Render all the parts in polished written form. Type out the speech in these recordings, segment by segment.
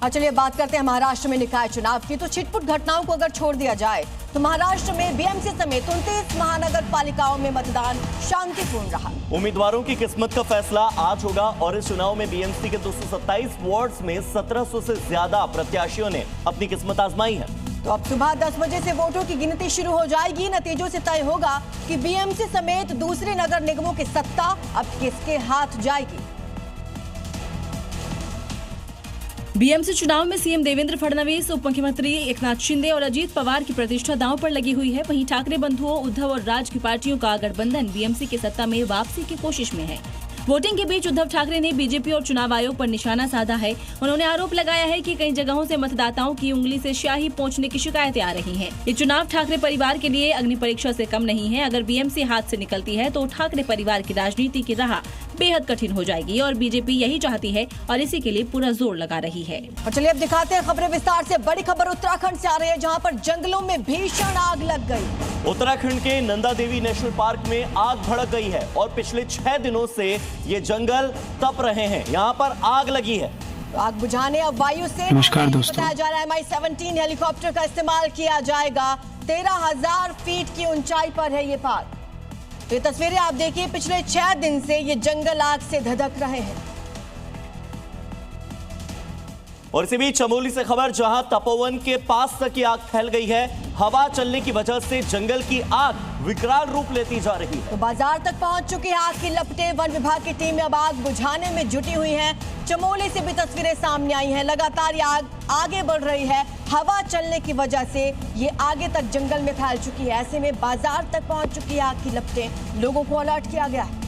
और चलिए बात करते हैं महाराष्ट्र में निकाय चुनाव की। तो छिटपुट घटनाओं को अगर छोड़ दिया जाए तो महाराष्ट्र में बीएमसी समेत 29 महानगर पालिकाओं में मतदान शांतिपूर्ण रहा। उम्मीदवारों की किस्मत का फैसला आज होगा और इस चुनाव में बीएमसी के 227 वार्ड्स में 1700 से ज्यादा प्रत्याशियों ने अपनी किस्मत आजमाई है। तो अब सुबह 10 बजे से वोटों की गिनती शुरू हो जाएगी। नतीजों से तय होगा कि बीएमसी समेत दूसरे नगर निगमों की सत्ता अब किसके हाथ जाएगी। बीएमसी चुनाव में सीएम देवेंद्र फडणवीस, उप मुख्यमंत्री एकनाथ शिंदे और अजीत पवार की प्रतिष्ठा दांव पर लगी हुई है। वहीं ठाकरे बंधुओं, उद्धव और राज की पार्टियों का गठबंधन बीएमसी की सत्ता में वापसी की कोशिश में है। वोटिंग के बीच उद्धव ठाकरे ने बीजेपी और चुनाव आयोग पर निशाना साधा है। उन्होंने आरोप लगाया है कि कई जगहों से मतदाताओं की उंगली से स्याही पोंछने की शिकायतें आ रही हैं। ये चुनाव ठाकरे परिवार के लिए अग्नि परीक्षा से कम नहीं है। अगर बीएमसी हाथ से निकलती है तो ठाकरे परिवार की राजनीति की राह बेहद कठिन हो जाएगी और बीजेपी यही चाहती है और इसी के लिए पूरा जोर लगा रही है। और चलिए अब दिखाते हैं खबरें विस्तार से। बड़ी खबर उत्तराखंड से आ रही है, जहां पर जंगलों में भीषण आग लग गई। उत्तराखंड के नंदा देवी नेशनल पार्क में आग भड़क गई है और पिछले 6 दिनों से ये जंगल तप रहे हैं। यहाँ पर आग लगी है। तो आग बुझाने अब वायुसेना नमस्कार दोस्तों, बताया जा रहा है MI-17 हेलीकॉप्टर का इस्तेमाल किया जाएगा। 13,000 फीट की ऊंचाई पर है ये पार्क। तो ये तस्वीरें आप देखिए, पिछले 6 दिन से ये जंगल आग से धधक रहे हैं। और इसी बीच चमोली से खबर, जहां तपोवन के पास तक की आग फैल गई है। हवा चलने की वजह से जंगल की आग विकराल रूप लेती जा रही है। तो बाजार तक पहुंच चुकी है आग की लपटें। वन विभाग की टीम अब आग बुझाने में जुटी हुई है। चमोली से भी तस्वीरें सामने आई हैं। लगातार ये आग आगे बढ़ रही है। हवा चलने की वजह से ये आगे तक जंगल में फैल चुकी है। ऐसे में बाजार तक पहुंच चुकी है आग की लपटें। लोगों को अलर्ट किया गया है।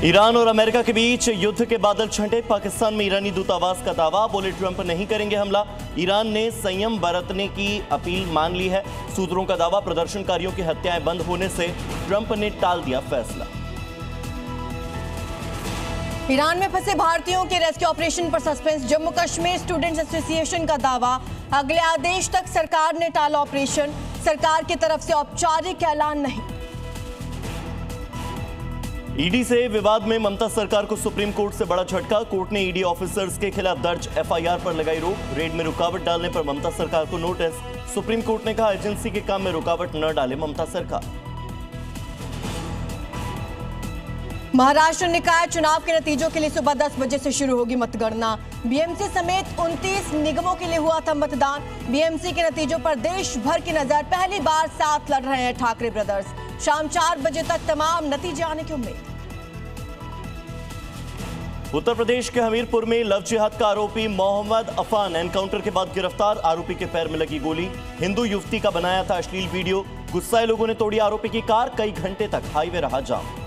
ईरान और अमेरिका के बीच युद्ध के बादल छंटे। पाकिस्तान में ईरानी दूतावास का दावा, बोले ट्रंप नहीं करेंगे हमला। ईरान ने संयम बरतने की अपील मान ली है। सूत्रों का दावा, प्रदर्शनकारियों की हत्याएं बंद होने से ट्रंप ने टाल दिया फैसला। ईरान में फंसे भारतीयों के रेस्क्यू ऑपरेशन पर suspense. Jammu Kashmir students association का दावा, अगले आदेश तक सरकार ने टाला ऑपरेशन। सरकार की तरफ से औपचारिक ऐलान नहीं। ईडी से विवाद में ममता सरकार को सुप्रीम कोर्ट से बड़ा झटका। कोर्ट ने ईडी ऑफिसर्स के खिलाफ दर्ज एफआईआर पर लगाई रोक। रेड में रुकावट डालने पर ममता सरकार को नोटिस। सुप्रीम कोर्ट ने कहा, एजेंसी के काम में रुकावट न डाले ममता सरकार। महाराष्ट्र निकाय चुनाव के नतीजों के लिए सुबह 10 बजे से शुरू होगी मतगणना। बीएमसी समेत 29 निगमों के लिए हुआ था मतदान। बीएमसी के नतीजों पर देश भर की नजर। पहली बार साथ लड़ रहे हैं ठाकरे ब्रदर्स। शाम 4 बजे तक तमाम नतीजे आने की उम्मीद। उत्तर प्रदेश के हमीरपुर में लव जिहाद का आरोपी मोहम्मद अफान एनकाउंटर के बाद गिरफ्तार। आरोपी के पैर में लगी गोली। हिंदू युवती का बनाया था अश्लील वीडियो। गुस्साए लोगों ने तोड़ी आरोपी की कार। कई घंटे तक हाईवे रहा जाम।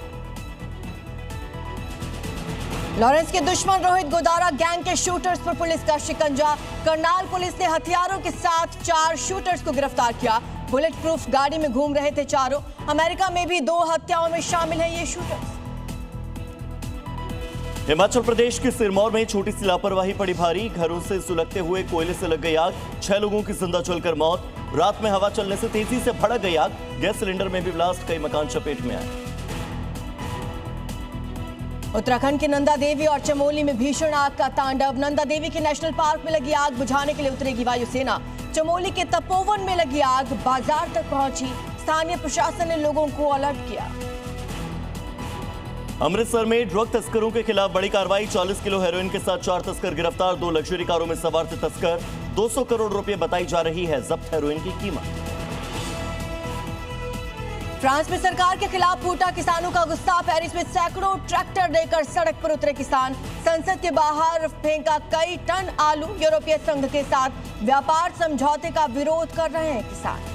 लॉरेंस के दुश्मन रोहित गोदारा गैंग के शूटर्स पर पुलिस का शिकंजा। करनाल पुलिस ने हथियारों के साथ 4 शूटर्स को गिरफ्तार किया। बुलेट प्रूफ गाड़ी में घूम रहे थे चारों। अमेरिका में भी 2 हत्याओं में शामिल है ये शूटर्स। हिमाचल प्रदेश के सिरमौर में छोटी सी लापरवाही पड़ी भारी। घरों से सुलगते हुए कोयले से लग गई आग। 6 लोगों की जिंदा जलकर मौत। रात में हवा चलने से तेजी से भड़क गई आग। गैस सिलेंडर में भी ब्लास्ट, कई मकान चपेट में आए। उत्तराखंड के नंदा देवी और चमोली में भीषण आग का तांडव। नंदा देवी के नेशनल पार्क में लगी आग बुझाने के लिए उतरेगी वायुसेना। चमोली के तपोवन में लगी आग बाजार तक पहुंची। स्थानीय प्रशासन ने लोगों को अलर्ट किया। अमृतसर में ड्रग तस्करों के खिलाफ बड़ी कार्रवाई। 40 किलो हेरोइन के साथ 4 तस्कर गिरफ्तार। 2 लग्जरी कारों में सवार थे तस्कर। 200 करोड़ रुपए बताई जा रही है जब्त हेरोइन की कीमत। फ्रांस में सरकार के खिलाफ फूटा किसानों का गुस्सा। पेरिस में सैकड़ों ट्रैक्टर लेकर सड़क पर उतरे किसान। संसद के बाहर फेंका कई टन आलू। यूरोपीय संघ के साथ व्यापार समझौते का विरोध कर रहे हैं किसान।